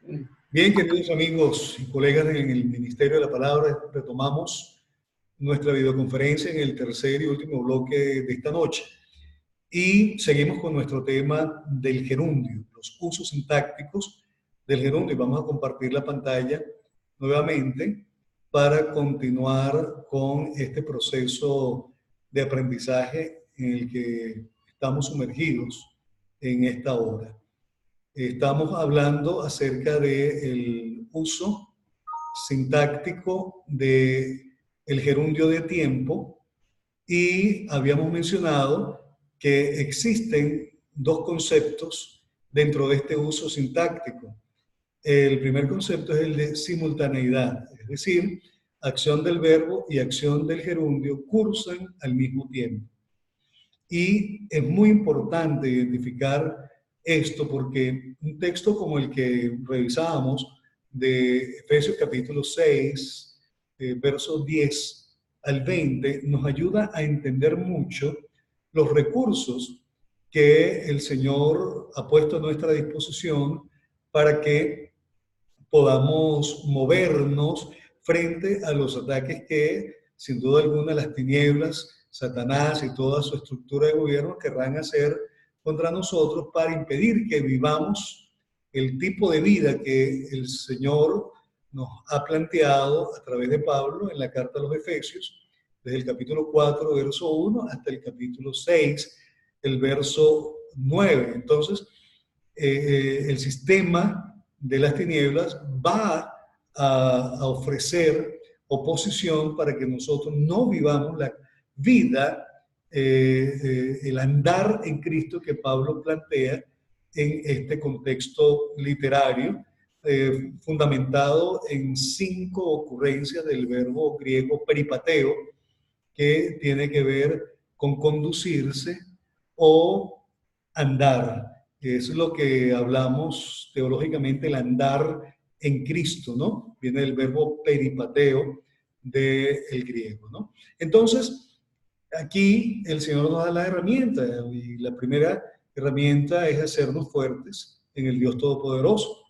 Bien, queridos amigos y colegas en el Ministerio de la Palabra, retomamos nuestra videoconferencia en el tercer y último bloque de esta noche. Y seguimos con nuestro tema del gerundio, los usos sintácticos del gerundio. Y vamos a compartir la pantalla nuevamente para continuar con este proceso de aprendizaje en el que estamos sumergidos en esta hora. Estamos hablando acerca del uso sintáctico del gerundio de tiempo y habíamos mencionado que existen dos conceptos dentro de este uso sintáctico. El primer concepto es el de simultaneidad, es decir, acción del verbo y acción del gerundio cursan al mismo tiempo. Y es muy importante identificar esto porque un texto como el que revisábamos de Efesios capítulo 6, versos 10 al 20, nos ayuda a entender mucho los recursos que el Señor ha puesto a nuestra disposición para que podamos movernos frente a los ataques que, sin duda alguna, las tinieblas, Satanás y toda su estructura de gobierno querrán hacer contra nosotros para impedir que vivamos el tipo de vida que el Señor nos ha planteado a través de Pablo en la carta a los Efesios, desde el capítulo 4, verso 1, hasta el capítulo 6, el verso 9. Entonces, el sistema de las tinieblas va a ofrecer oposición para que nosotros no vivamos la vida, el andar en Cristo que Pablo plantea en este contexto literario, fundamentado en 5 ocurrencias del verbo griego peripateo, que tiene que ver con conducirse o andar. Es lo que hablamos teológicamente, el andar en Cristo, ¿no? Viene del verbo peripateo del griego, ¿no? Entonces, aquí el Señor nos da la herramienta y la primera herramienta es hacernos fuertes en el Dios Todopoderoso.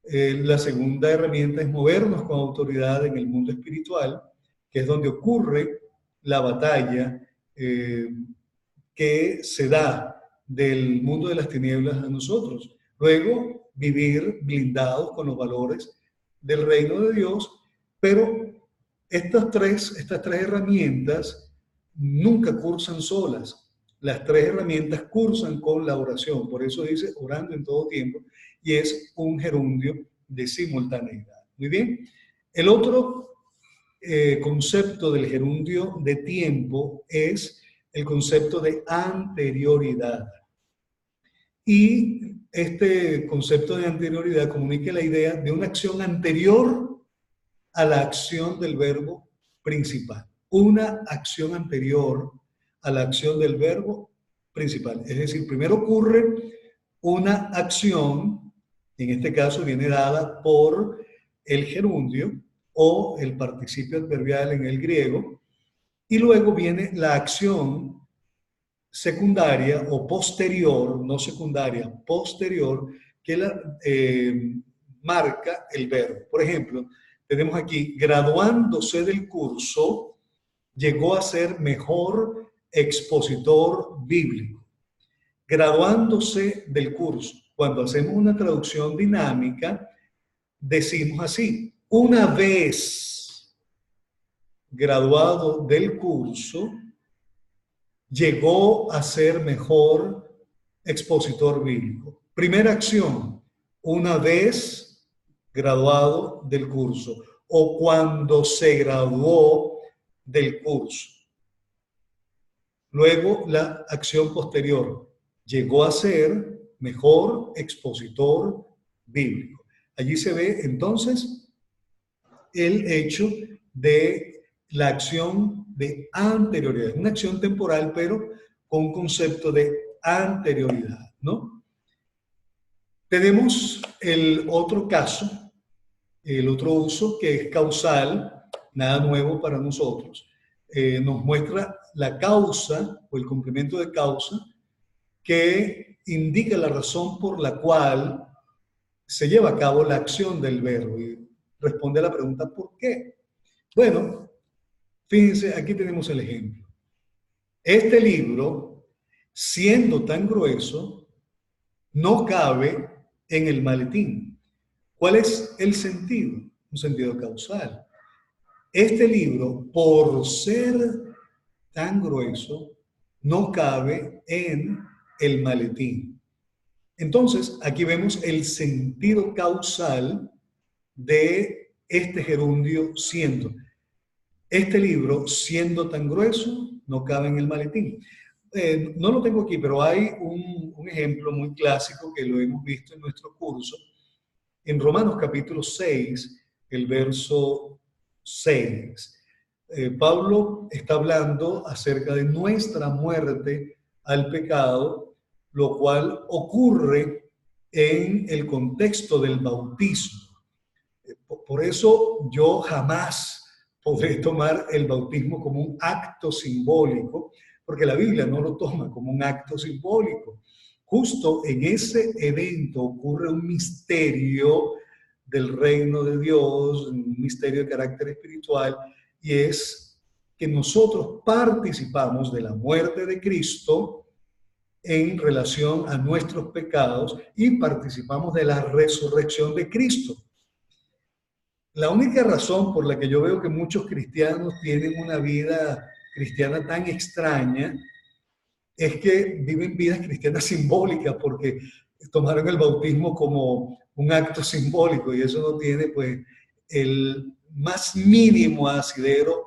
La segunda herramienta es movernos con autoridad en el mundo espiritual, que es donde ocurre la batalla que se da del mundo de las tinieblas a nosotros. Luego, vivir blindados con los valores del reino de Dios, pero estas tres herramientas nunca cursan solas. Las tres herramientas cursan con la oración, por eso dice orando en todo tiempo, y es un gerundio de simultaneidad. Muy bien. El otro concepto del gerundio de tiempo es el concepto de anterioridad. Y este concepto de anterioridad comunica la idea de una acción anterior a la acción del verbo principal. Una acción anterior a la acción del verbo principal. Es decir, primero ocurre una acción, en este caso viene dada por el gerundio o el participio adverbial en el griego, y luego viene la acción secundaria o posterior, no secundaria, posterior, que marca el verbo. Por ejemplo, tenemos aquí, graduándose del curso, llegó a ser mejor expositor bíblico. Graduándose del curso. Cuando hacemos una traducción dinámica, decimos así, una vez graduado del curso, llegó a ser mejor expositor bíblico. Primera acción, una vez graduado del curso o cuando se graduó del curso. Luego la acción posterior, llegó a ser mejor expositor bíblico. Allí se ve entonces el hecho de la acción de anterioridad, una acción temporal, pero con un concepto de anterioridad, ¿no? Tenemos el otro caso, el otro uso que es causal, nada nuevo para nosotros. Nos muestra la causa o el complemento de causa que indica la razón por la cual se lleva a cabo la acción del verbo y responde a la pregunta ¿por qué? Bueno, fíjense, aquí tenemos el ejemplo. Este libro, siendo tan grueso, no cabe en el maletín. ¿Cuál es el sentido? Un sentido causal. Este libro, por ser tan grueso, no cabe en el maletín. Entonces, aquí vemos el sentido causal de este gerundio siendo. Este libro, siendo tan grueso, no cabe en el maletín. No lo tengo aquí, pero hay un ejemplo muy clásico que lo hemos visto en nuestro curso. En Romanos capítulo 6, el verso 6, Pablo está hablando acerca de nuestra muerte al pecado, lo cual ocurre en el contexto del bautismo. Por eso yo jamás podré tomar el bautismo como un acto simbólico, porque la Biblia no lo toma como un acto simbólico. Justo en ese evento ocurre un misterio del reino de Dios, un misterio de carácter espiritual, y es que nosotros participamos de la muerte de Cristo en relación a nuestros pecados y participamos de la resurrección de Cristo. La única razón por la que yo veo que muchos cristianos tienen una vida cristiana tan extraña es que viven vidas cristianas simbólicas porque tomaron el bautismo como un acto simbólico y eso no tiene pues el más mínimo asidero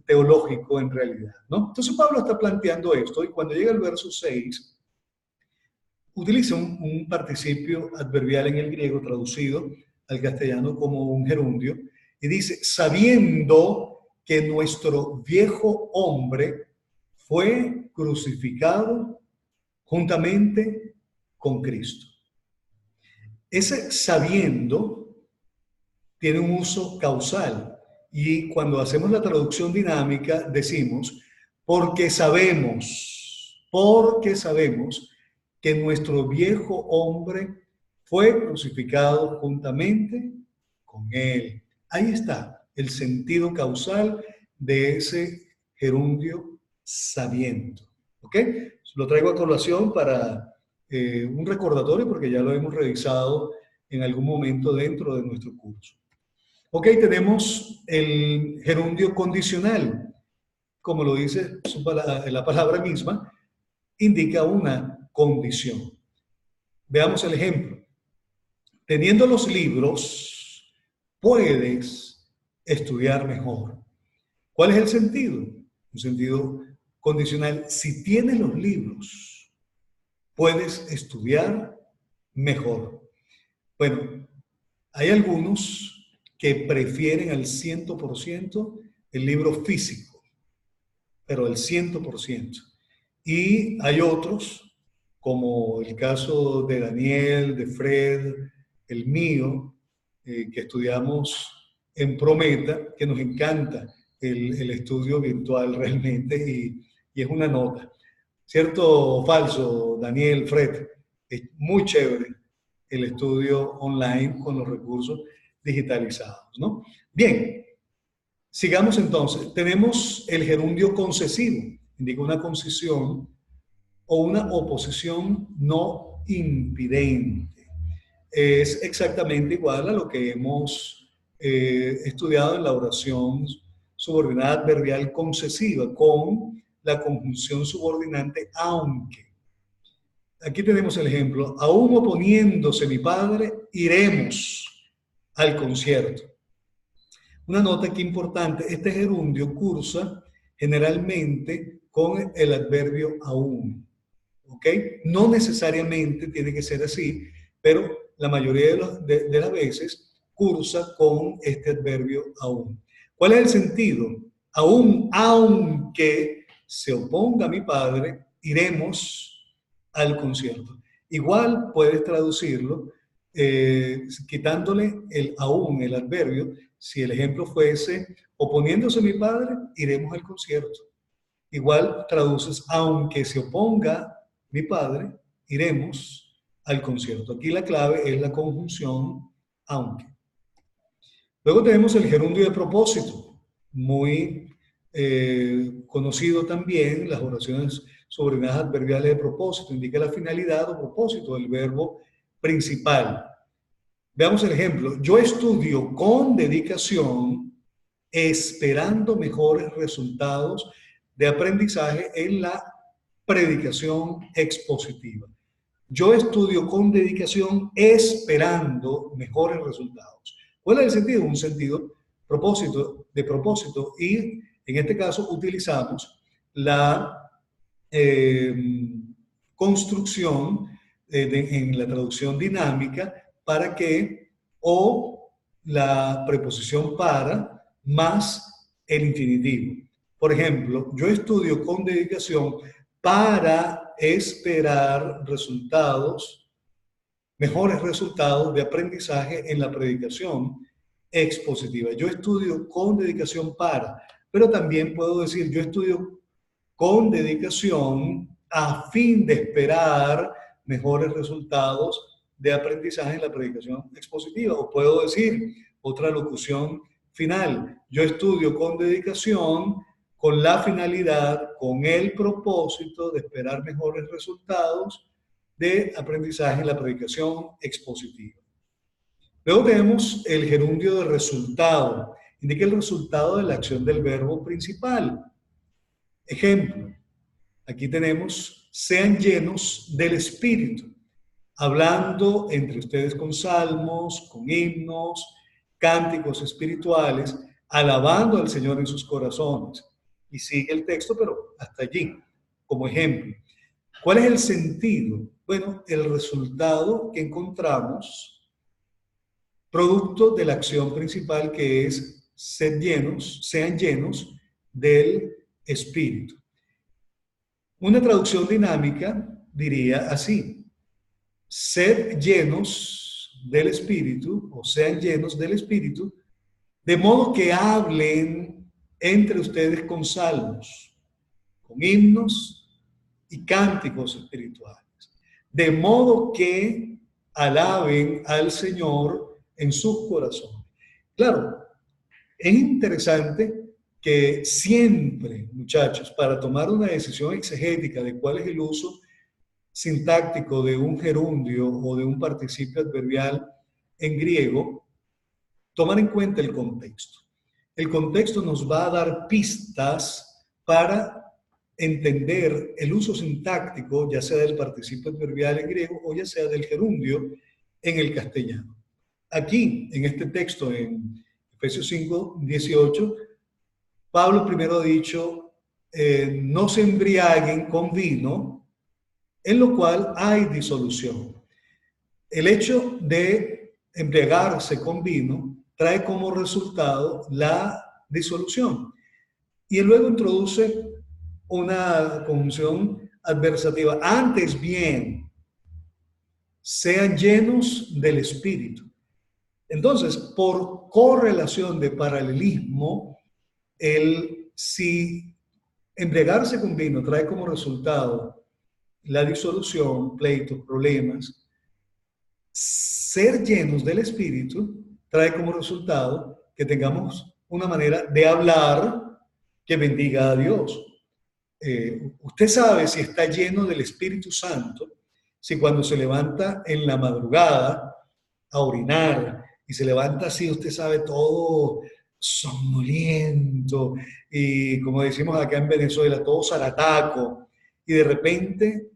teológico en realidad, ¿no? Entonces Pablo está planteando esto y cuando llega el verso 6 utiliza un participio adverbial en el griego traducido al castellano como un gerundio y dice, sabiendo que nuestro viejo hombre fue crucificado juntamente con Cristo. Ese sabiendo tiene un uso causal y cuando hacemos la traducción dinámica decimos, porque sabemos que nuestro viejo hombre fue crucificado juntamente con él. Ahí está el sentido causal de ese gerundio sabiendo. ¿Ok? Lo traigo a colación para un recordatorio porque ya lo hemos revisado en algún momento dentro de nuestro curso. Ok, tenemos el gerundio condicional. Como lo dice la palabra misma, indica una condición. Veamos el ejemplo. Teniendo los libros, puedes estudiar mejor. ¿Cuál es el sentido? Un sentido condicional. Si tienes los libros, puedes estudiar mejor. Bueno, hay algunos que prefieren al 100% el libro físico, pero al 100%. Y hay otros, como el caso de Daniel, de Fred, el mío, que estudiamos en Prometa, que nos encanta el estudio virtual realmente y es una nota. ¿Cierto o falso, Daniel, Fred? Es muy chévere el estudio online con los recursos digitalizados, ¿no? Bien, sigamos entonces. Tenemos el gerundio concesivo, indica una concesión o una oposición no impidente. Es exactamente igual a lo que hemos estudiado en la oración subordinada adverbial concesiva con la conjunción subordinante aunque. Aquí tenemos el ejemplo, aún oponiéndose mi padre, iremos al concierto. Una nota aquí importante, este gerundio cursa generalmente con el adverbio aún. ¿Ok? No necesariamente tiene que ser así, pero la mayoría de las veces cursa con este adverbio aún. ¿Cuál es el sentido? Aún, aunque se oponga mi padre, iremos al concierto. Igual puedes traducirlo quitándole el aún, el adverbio. Si el ejemplo fuese, oponiéndose mi padre, iremos al concierto. Igual traduces, aunque se oponga mi padre, iremos al concierto. Aquí la clave es la conjunción aunque. Luego tenemos el gerundio de propósito, muy conocido también, las oraciones subordinadas adverbiales de propósito, indica la finalidad o propósito del verbo principal. Veamos el ejemplo. Yo estudio con dedicación, esperando mejores resultados de aprendizaje en la predicación expositiva. Yo estudio con dedicación, esperando mejores resultados. ¿Cuál es el sentido? Un sentido de propósito, y en este caso utilizamos la construcción en la traducción dinámica para que, o la preposición para, más el infinitivo. Por ejemplo, yo estudio con dedicación para esperar resultados, mejores resultados de aprendizaje en la predicación expositiva. Yo estudio con dedicación para, pero también puedo decir, yo estudio con dedicación a fin de esperar mejores resultados de aprendizaje en la predicación expositiva. O puedo decir otra locución final, yo estudio con dedicación con la finalidad, con el propósito de esperar mejores resultados de aprendizaje en la predicación expositiva. Luego tenemos el gerundio de resultado. Indica el resultado de la acción del verbo principal. Ejemplo, aquí tenemos, sean llenos del Espíritu, hablando entre ustedes con salmos, con himnos, cánticos espirituales, alabando al Señor en sus corazones. Y sigue el texto, pero hasta allí, como ejemplo. ¿Cuál es el sentido? Bueno, el resultado que encontramos, producto de la acción principal, que es sean llenos del Espíritu. Una traducción dinámica diría así: sed llenos del Espíritu, o sean llenos del Espíritu, de modo que hablen entre ustedes con salmos, con himnos y cánticos espirituales, de modo que alaben al Señor en sus corazones. Claro, es interesante que siempre, muchachos, para tomar una decisión exegética de cuál es el uso sintáctico de un gerundio o de un participio adverbial en griego, tomar en cuenta el contexto. El contexto nos va a dar pistas para entender el uso sintáctico, ya sea del participio adverbial en griego o ya sea del gerundio en el castellano. Aquí, en este texto, en Efesios 5, 18, Pablo primero ha dicho, no se embriaguen con vino, en lo cual hay disolución. El hecho de embriagarse con vino trae como resultado la disolución. Y luego introduce una conjunción adversativa. Antes bien, sean llenos del Espíritu. Entonces, por correlación de paralelismo, si embriagarse con vino trae como resultado la disolución, pleitos, problemas, ser llenos del Espíritu trae como resultado que tengamos una manera de hablar que bendiga a Dios. Usted sabe si está lleno del Espíritu Santo, si cuando se levanta en la madrugada a orinar y se levanta así, usted sabe, todo somnoliento y, como decimos acá en Venezuela, todo zarataco, y de repente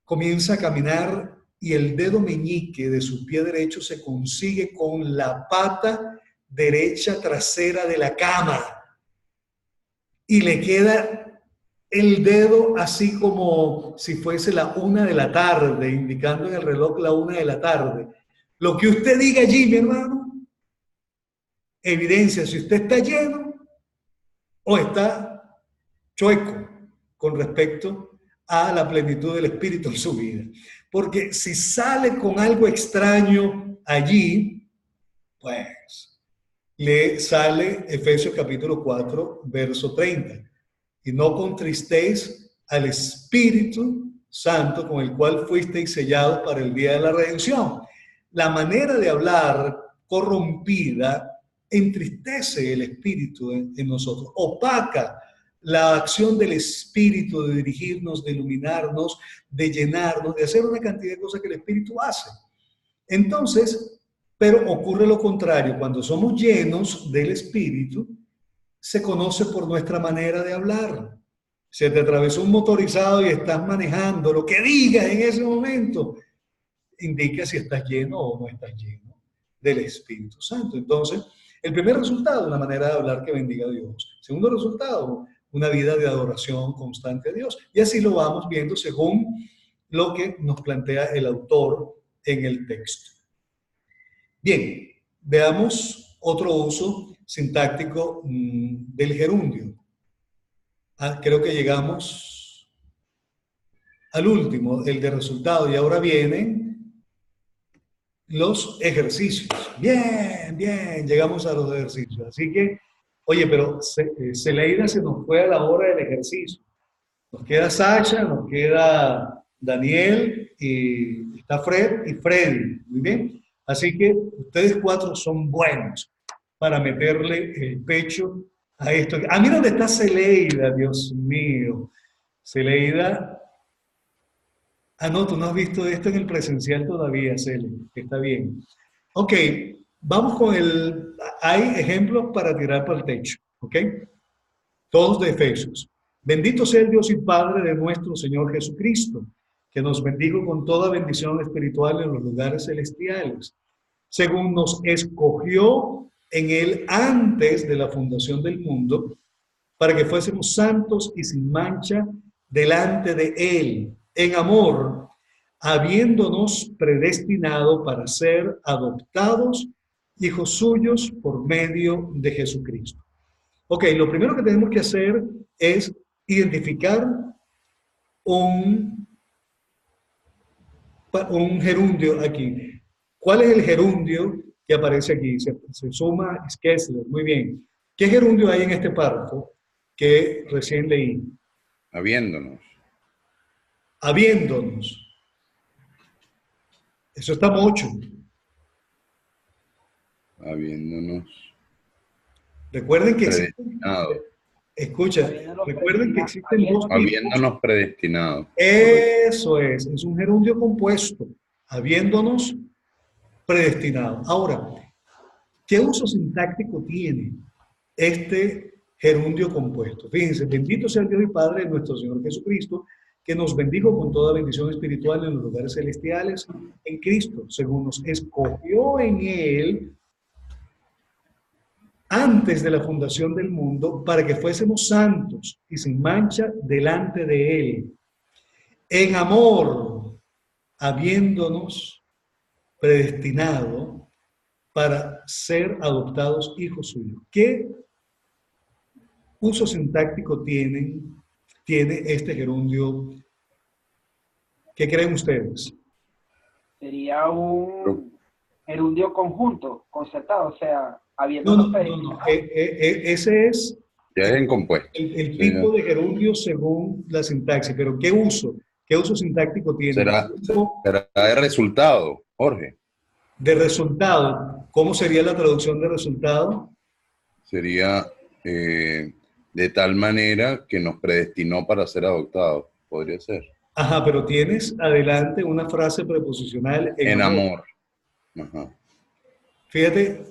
comienza a caminar y el dedo meñique de su pie derecho se consigue con la pata derecha trasera de la cama y le queda el dedo así como si fuese la 1 de la tarde, indicando en el reloj la 1 de la tarde. Lo que usted diga allí, mi hermano, evidencia si usted está lleno o está chueco con respecto a la plenitud del Espíritu en su vida. Porque si sale con algo extraño allí, pues le sale Efesios capítulo 4, verso 30. Y no contristéis al Espíritu, Santo con el cual fuisteis sellados para el día de la redención. La manera de hablar corrompida entristece el espíritu en nosotros, opaca la acción del espíritu de dirigirnos, de iluminarnos, de llenarnos, de hacer una cantidad de cosas que el espíritu hace. Entonces, pero ocurre lo contrario, cuando somos llenos del espíritu, se conoce por nuestra manera de hablar. Se te atravesó un motorizado y estás manejando, lo que digas en ese momento indica si estás lleno o no estás lleno del Espíritu Santo. Entonces, el primer resultado, una manera de hablar que bendiga a Dios. Segundo resultado, una vida de adoración constante a Dios. Y así lo vamos viendo según lo que nos plantea el autor en el texto. Bien, veamos otro uso sintáctico del gerundio. Creo que llegamos al último, el de resultado, y ahora vienen los ejercicios. Bien, bien, llegamos a los ejercicios. Así que, oye, pero Celeida se nos fue a la hora del ejercicio. Nos queda Sacha, nos queda Daniel, y está Fred y Freddy. Muy bien. Así que ustedes cuatro son buenos para meterle el pecho a esto. Ah, mira dónde está Celeida, Dios mío. Celeida. Ah, no, tú no has visto esto en el presencial todavía, Cele. Está bien. Ok, vamos con el... Hay ejemplos para tirar para el techo, ¿ok? Todos de Efesios. Bendito sea el Dios y Padre de nuestro Señor Jesucristo, que nos bendijo con toda bendición espiritual en los lugares celestiales, según nos escogió en Él antes de la fundación del mundo, para que fuésemos santos y sin mancha delante de Él, en amor, habiéndonos predestinado para ser adoptados hijos suyos por medio de Jesucristo. Ok, lo primero que tenemos que hacer es identificar un, un gerundio aquí. ¿Cuál es el gerundio que aparece aquí? Se suma Skessler, muy bien. ¿Qué gerundio hay en este párrafo que recién leí? Habiéndonos. Habiéndonos. Eso está mucho. Habiéndonos Recuerden que existen, predestinado. escucha, recuerden que existen dos tipos. Habiéndonos predestinado. Eso es un gerundio compuesto, habiéndonos predestinado. Ahora, ¿qué uso sintáctico tiene este gerundio compuesto? Fíjense, bendito sea el Dios y Padre de nuestro Señor Jesucristo, que nos bendijo con toda bendición espiritual en los lugares celestiales en Cristo, según nos escogió en Él antes de la fundación del mundo, para que fuésemos santos y sin mancha delante de Él, en amor, habiéndonos predestinado para ser adoptados hijos suyos. ¿Qué uso sintáctico tiene este gerundio? ¿Qué creen ustedes? Sería un gerundio conjunto, concertado, o sea, No. Ese es Ya es en compuesto. el tipo de gerundio según la sintaxis, pero ¿qué uso? ¿Qué uso sintáctico tiene? Será de resultado, Jorge. De resultado. ¿Cómo sería la traducción de resultado? Sería de tal manera que nos predestinó para ser adoptados. Podría ser. Ajá, pero tienes adelante una frase preposicional en amor. Ajá. Fíjate,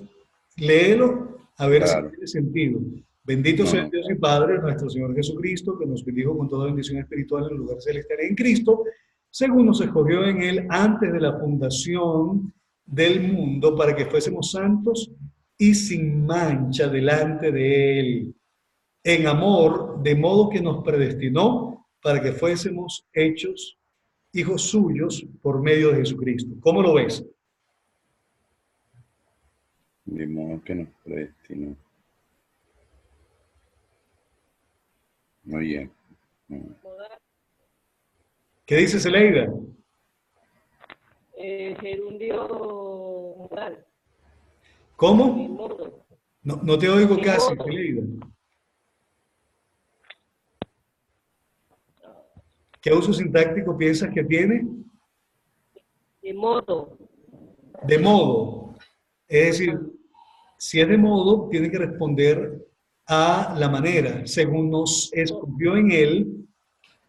léelo a ver Claro. si tiene sentido. Bendito sea Dios y Padre, nuestro Señor Jesucristo, que nos bendijo con toda bendición espiritual en el lugar celestial en Cristo, según nos escogió en Él antes de la fundación del mundo, para que fuésemos santos y sin mancha delante de Él, en amor, de modo que nos predestinó para que fuésemos hechos hijos suyos por medio de Jesucristo. ¿Cómo lo ves? De modo que nos predestinó. Muy bien. ¿Qué dice Celeida? Gerundio modal. ¿Cómo? No te oigo casi, Celeida. ¿Qué uso sintáctico piensas que tiene? De modo. De modo. Es Ajá. decir, si es de modo, tiene que responder a la manera, según nos escogió en él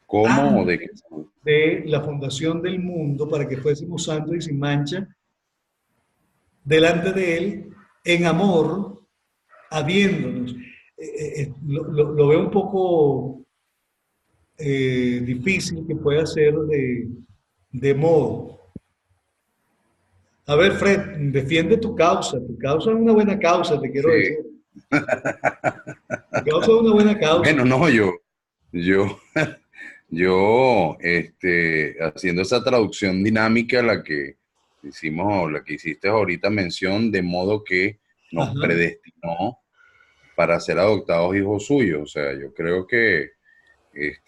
¿Cómo o de qué? antes de la fundación del mundo para que fuésemos santos y sin mancha delante de él en amor, habiéndonos. Lo veo un poco difícil que pueda ser de modo. A ver, Fred, defiende tu causa. Tu causa es una buena causa, te quiero decir. Sí. Tu causa es una buena causa. Bueno, no, yo, haciendo esa traducción dinámica, la que hicimos, la que hiciste ahorita mención, de modo que nos Ajá. predestinó para ser adoptados hijos suyos. O sea, yo creo que es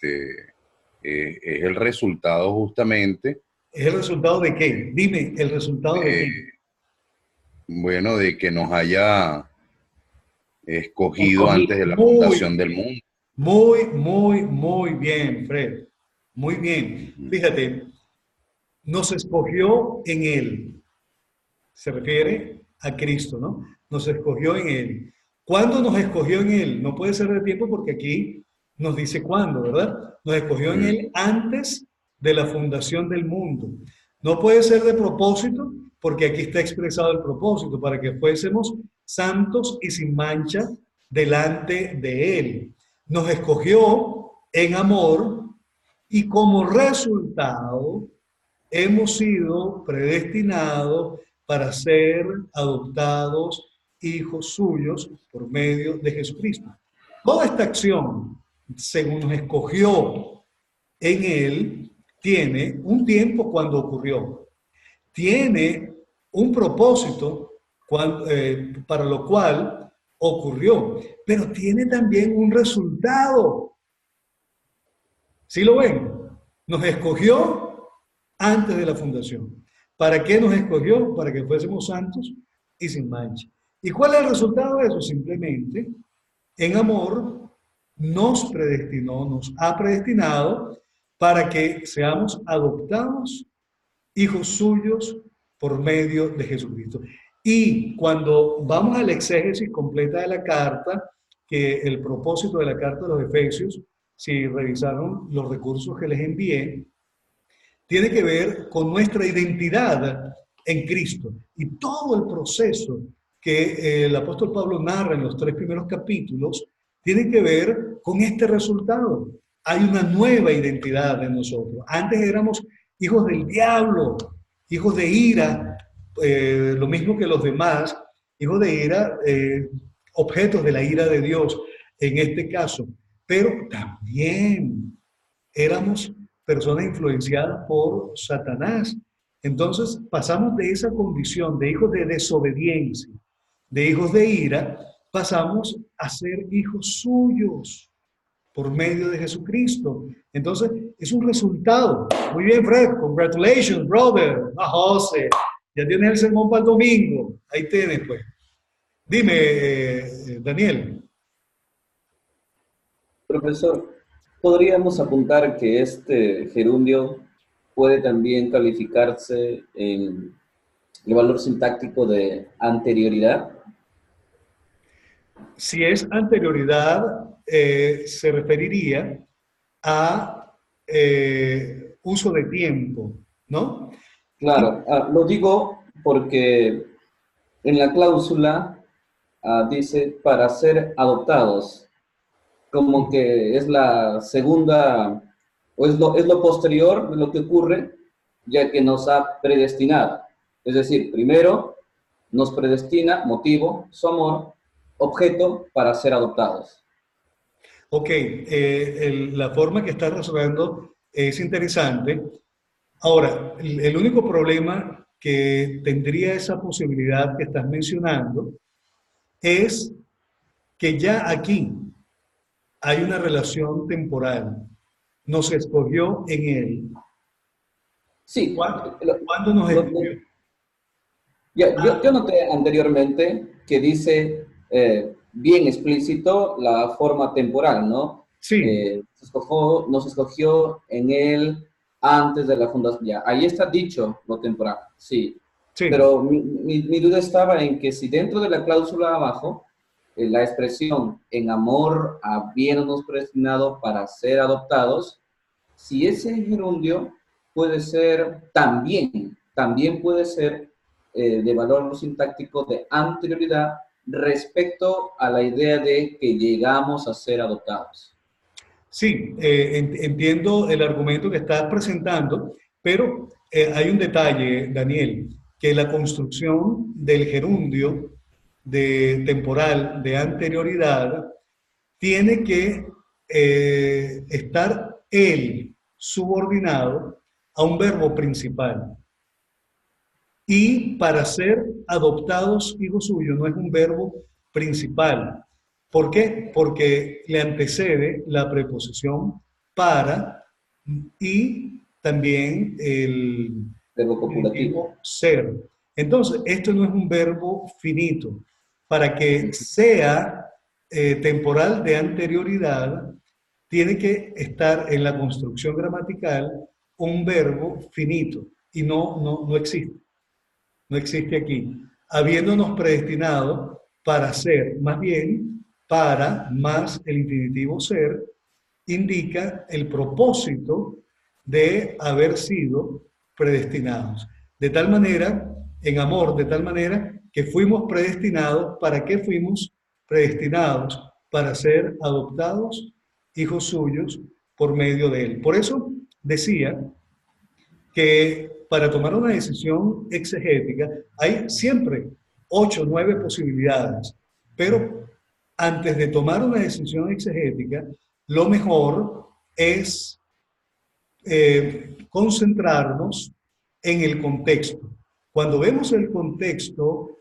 el resultado justamente ¿Es el resultado de qué? Dime, ¿el resultado de de, qué? bueno, de que nos haya escogido antes Escogí. de la Muy, fundación del mundo. muy bien, Fred. Muy bien. Ujú. Fíjate, nos escogió en él. Se refiere a Cristo, ¿no? Nos escogió en él. ¿Cuándo nos escogió en él? No puede ser de tiempo porque aquí nos dice cuándo, ¿verdad? Nos escogió en él antes de la fundación del mundo. No puede ser de propósito porque aquí está expresado el propósito, para que fuésemos santos y sin mancha delante de él. Nos escogió en amor y como resultado hemos sido predestinados para ser adoptados hijos suyos por medio de Jesucristo. Toda esta acción, según nos escogió en él, tiene un tiempo cuando ocurrió, tiene un propósito para lo cual ocurrió, pero tiene también un resultado. ¿Sí lo ven? Nos escogió antes de la fundación. ¿Para qué nos escogió? Para que fuésemos santos y sin mancha. ¿Y cuál es el resultado de eso? Simplemente, en amor, nos predestinó, nos ha predestinado para que seamos adoptados hijos suyos por medio de Jesucristo. Y cuando vamos a la exégesis completa de la carta, que el propósito de la carta de los Efesios, si revisaron los recursos que les envié, tiene que ver con nuestra identidad en Cristo. Y todo el proceso que el apóstol Pablo narra en los 3 primeros capítulos tiene que ver con este resultado. Hay una nueva identidad en nosotros. Antes éramos hijos del diablo, hijos de ira, lo mismo que los demás, hijos de ira, objetos de la ira de Dios en este caso. Pero también éramos personas influenciadas por Satanás. Entonces pasamos de esa condición de hijos de desobediencia, de hijos de ira, pasamos a ser hijos suyos por medio de Jesucristo. Entonces es un resultado. Muy bien, Fred, congratulations, brother. Ah, José, ya tienes el sermón para el domingo. Ahí tienes, pues. Dime, Daniel. Profesor, podríamos apuntar que este gerundio puede también calificarse en el valor sintáctico de anterioridad. Si es anterioridad, se referiría a uso de tiempo, ¿no? Claro, lo digo porque en la cláusula dice para ser adoptados, como que es la segunda, o es lo posterior de lo que ocurre, ya que nos ha predestinado. Es decir, primero nos predestina, motivo, su amor, objeto para ser adoptados. Ok, la forma que está razonando es interesante. Ahora, el único problema que tendría esa posibilidad que estás mencionando es que ya aquí hay una relación temporal. Nos escogió en él. Sí, ¿Cuándo nos escogió? yo noté anteriormente que dice bien explícito la forma temporal, ¿no? Sí, Nos escogió en él antes de la fundación. Ya, ahí está dicho lo temporal, sí. sí, Pero mi duda estaba en que si dentro de la cláusula abajo, la expresión en amor habiéndonos predestinado para ser adoptados, si ese gerundio puede ser también puede ser de valor sintáctico de anterioridad respecto a la idea de que llegamos a ser adoptados. sí, entiendo el argumento que estás presentando, pero hay un detalle, Daniel, que la construcción del gerundio de temporal de anterioridad tiene que estar él subordinado a un verbo principal. Y para ser adoptados hijos suyos no es un verbo principal. ¿Por qué? Porque le antecede la preposición para y también el Verbo copulativo. infinitivo ser. Entonces, esto no es un verbo finito. Para que sea temporal de anterioridad, tiene que estar en la construcción gramatical un verbo finito y no existe. No existe aquí. Habiéndonos predestinado para ser, más bien, para más el infinitivo ser, indica el propósito de haber sido predestinados. De tal manera, en amor, de tal manera que fuimos predestinados. ¿Para qué fuimos predestinados? Para ser adoptados hijos suyos por medio de él. Por eso decía que para tomar una decisión exegética hay siempre 8 o 9 posibilidades, pero antes de tomar una decisión exegética, lo mejor es concentrarnos en el contexto. Cuando vemos el contexto,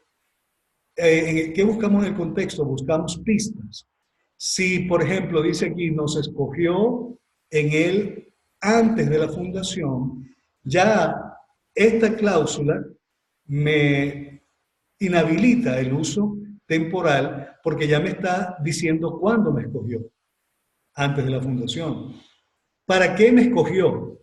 ¿qué buscamos en el contexto? Buscamos pistas. Si, por ejemplo, dice aquí, nos escogió en él antes de la fundación, ya esta cláusula me inhabilita el uso temporal porque ya me está diciendo cuándo me escogió, antes de la fundación. ¿Para qué me escogió?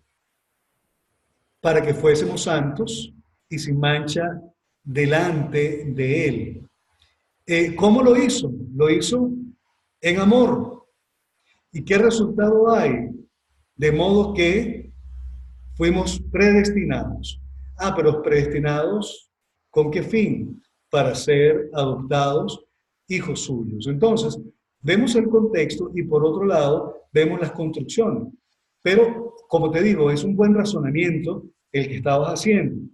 Para que fuésemos santos y sin mancha delante de Él. ¿Cómo lo hizo? Lo hizo en amor. ¿Y qué resultado hay? De modo que fuimos predestinados. Ah, pero predestinados, ¿con qué fin? Para ser adoptados hijos suyos. Entonces, vemos el contexto y por otro lado, vemos las construcciones. Pero, como te digo, es un buen razonamiento el que estabas haciendo.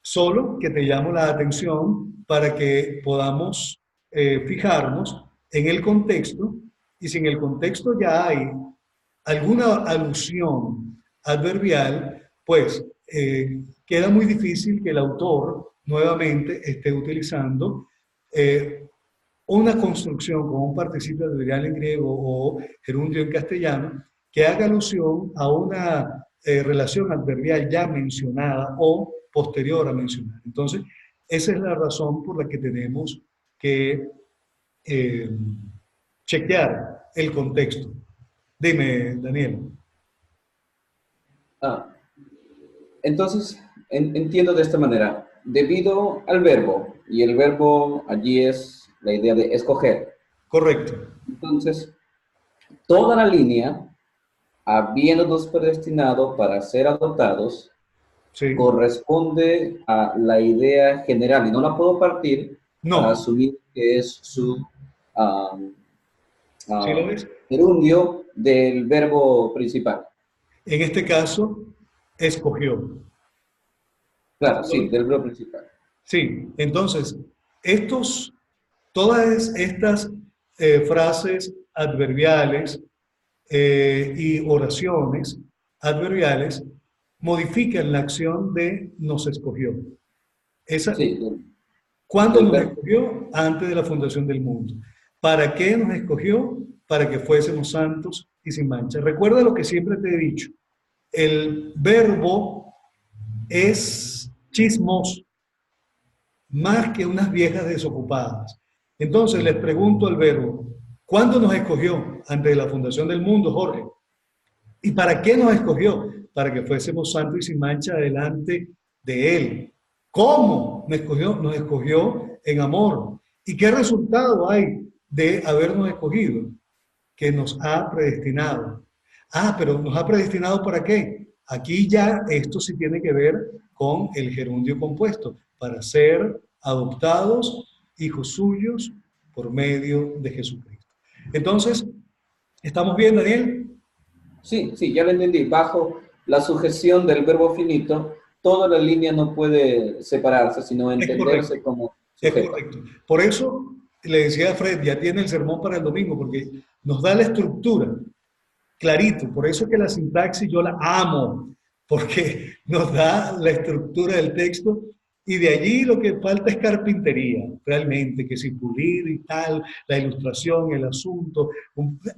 Solo que te llamo la atención para que podamos fijarnos en el contexto, y si en el contexto ya hay alguna alusión adverbial, pues queda muy difícil que el autor nuevamente esté utilizando una construcción con un participio adverbial en griego o gerundio en castellano que haga alusión a una relación adverbial ya mencionada o posterior a mencionar. Entonces, esa es la razón por la que tenemos que chequear el contexto. Dime, Daniel. Entonces, entiendo de esta manera, debido al verbo, y el verbo allí es la idea de escoger. Correcto. Entonces, toda la línea, habiéndonos predestinado para ser adoptados, Sí. corresponde a la idea general, y no la puedo partir para No. asumir que es su ¿Sí lo ves? gerundio del verbo principal. En este caso, escogió. Claro, sí, del verbo principal. Sí, entonces, todas estas frases adverbiales y oraciones adverbiales modifican la acción de nos escogió. Sí, ¿Cuándo nos verbo. escogió? Antes de la fundación del mundo. ¿Para qué nos escogió? Para que fuésemos santos y sin mancha. Recuerda lo que siempre te he dicho. El verbo es chismoso, más que unas viejas desocupadas. Entonces les pregunto al verbo, ¿Cuándo nos escogió? Antes de la fundación del mundo, Jorge. ¿Y para qué nos escogió? Para que fuésemos santos y sin mancha delante de Él. ¿Cómo nos escogió? Nos escogió en amor. ¿Y qué resultado hay de habernos escogido? Que nos ha predestinado. Ah, pero ¿nos ha predestinado para qué? Aquí ya esto sí tiene que ver con el gerundio compuesto, para ser adoptados hijos suyos por medio de Jesucristo. Entonces, ¿estamos bien, Daniel? Sí, sí, ya lo entendí. Bajo la sujeción del verbo finito, toda la línea no puede separarse, sino entenderse como Es sujeto. correcto. Por eso le decía a Fred, ya tiene el sermón para el domingo, porque nos da la estructura, clarito. Por eso es que la sintaxis yo la amo, porque nos da la estructura del texto y de allí lo que falta es carpintería, realmente, que si pulir y tal, la ilustración, el asunto,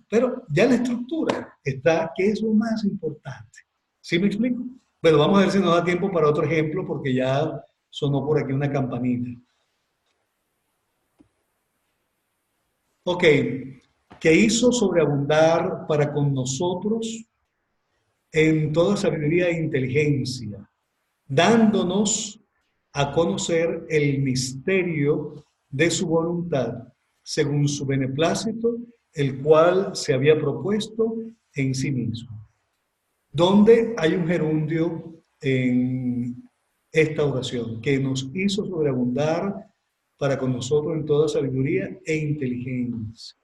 pero ya la estructura está, que es lo más importante. ¿Sí me explico? Bueno, vamos a ver si nos da tiempo para otro ejemplo, porque ya sonó por aquí una campanita. Ok, que hizo sobreabundar para con nosotros en toda sabiduría e inteligencia, dándonos a conocer el misterio de su voluntad, según su beneplácito, el cual se había propuesto en sí mismo. ¿Dónde hay un gerundio en esta oración? Que nos hizo sobreabundar para con nosotros en toda sabiduría e inteligencia,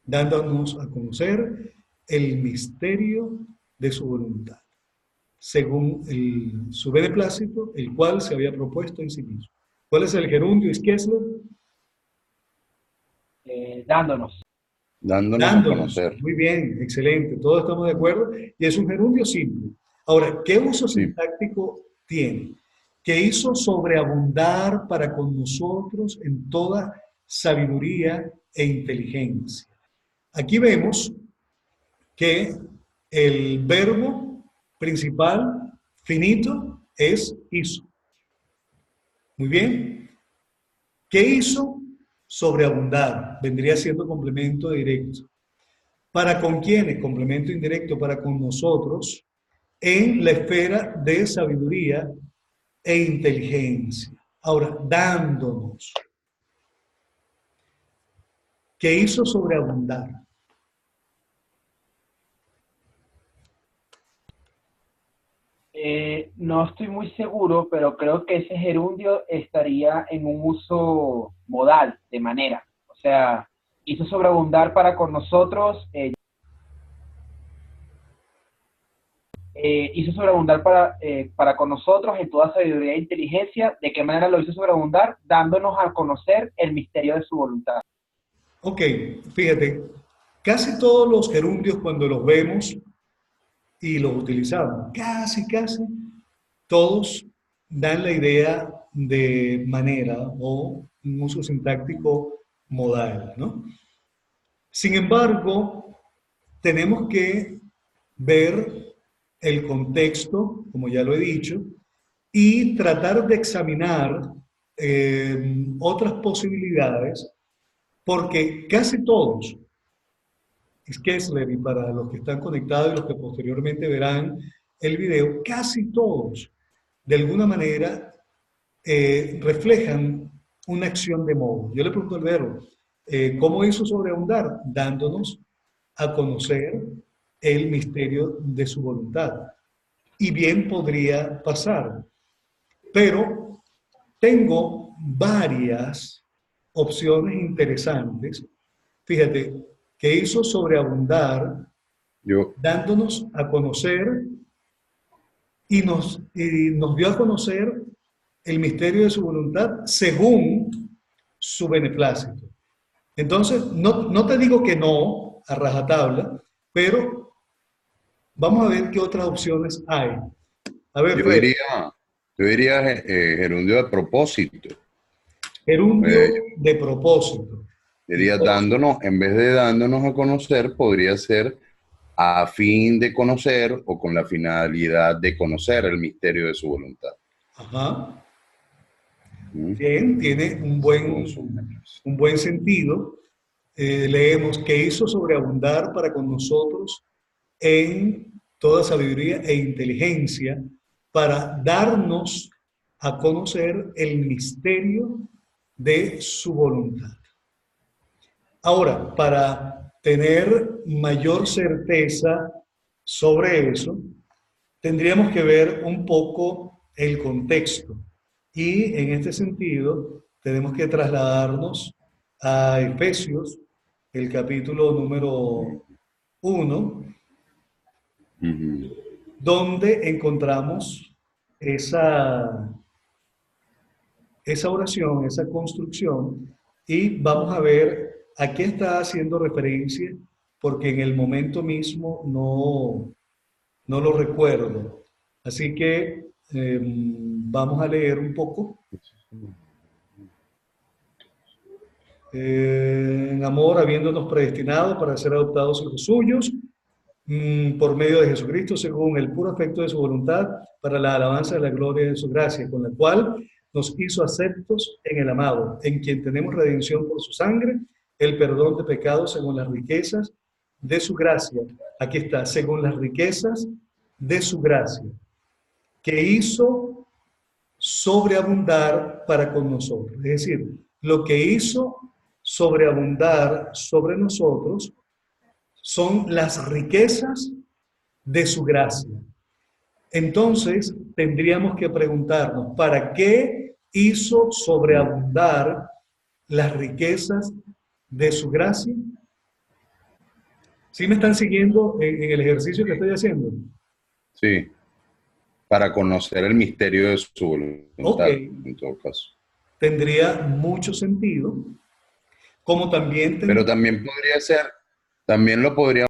dándonos a conocer el misterio de su voluntad, según su beneplácito, el cual se había propuesto en sí mismo. ¿Cuál es el gerundio, Iskesler? Dándonos. Dándonos a conocer. Muy bien, excelente, todos estamos de acuerdo. Y es un gerundio simple. Ahora, ¿qué uso sintáctico tiene? Que hizo sobreabundar para con nosotros en toda sabiduría e inteligencia. Aquí vemos que el verbo principal, finito, es hizo. Muy bien. ¿Qué hizo? Sobreabundar. Vendría siendo complemento directo. ¿Para con quiénes? Complemento indirecto para con nosotros en la esfera de sabiduría e inteligencia. Ahora, dándonos. ¿Qué hizo sobreabundar? No estoy muy seguro, pero creo que ese gerundio estaría en un uso modal, de manera. O sea, hizo sobreabundar para con nosotros, hizo sobreabundar para con nosotros en toda sabiduría e inteligencia. ¿De qué manera lo hizo sobreabundar? Dándonos a conocer el misterio de su voluntad. Ok, fíjate, casi todos los gerundios cuando los vemos y los utilizamos, casi, todos dan la idea de manera o un uso sintáctico modal, ¿no? Sin embargo, tenemos que ver el contexto, como ya lo he dicho, y tratar de examinar otras posibilidades, porque casi todos, Kessler, y para los que están conectados y los que posteriormente verán el video, casi todos, de alguna manera, reflejan una acción de modo. Yo le pregunto al verbo, ¿cómo hizo sobreabundar? Dándonos a conocer el misterio de su voluntad. Y bien podría pasar, pero tengo varias opciones interesantes. Fíjate, que hizo sobreabundar, dándonos a conocer y nos dio a conocer el misterio de su voluntad según su beneplácito. Entonces, no te digo que no a rajatabla, pero vamos a ver qué otras opciones hay. A ver, yo diría gerundio de propósito. Gerundio de propósito. Diría dándonos, en vez de dándonos a conocer, podría ser a fin de conocer o con la finalidad de conocer el misterio de su voluntad. Ajá. Bien, tiene un buen sentido. leemos que hizo sobreabundar para con nosotros en toda sabiduría e inteligencia para darnos a conocer el misterio de su voluntad. Ahora, para tener mayor certeza sobre eso, tendríamos que ver un poco el contexto. Y en este sentido, tenemos que trasladarnos a Efesios, el capítulo número 1, donde encontramos esa oración, esa construcción, y vamos a ver a qué está haciendo referencia, porque en el momento mismo no lo recuerdo. Así que vamos a leer un poco. En amor, habiéndonos predestinado para ser adoptados hijos suyos, por medio de Jesucristo, según el puro afecto de su voluntad, para la alabanza de la gloria de su gracia, con la cual nos hizo aceptos en el amado, en quien tenemos redención por su sangre, el perdón de pecados según las riquezas de su gracia. Aquí está, según las riquezas de su gracia, que hizo sobreabundar para con nosotros. Es decir, lo que hizo sobreabundar sobre nosotros son las riquezas de su gracia. Entonces, tendríamos que preguntarnos, ¿para qué hizo sobreabundar las riquezas de su gracia? ¿Sí me están siguiendo en el ejercicio que estoy haciendo? Sí, para conocer el misterio de su voluntad, en todo caso. Tendría mucho sentido, como también... Pero también podría ser, también lo podríamos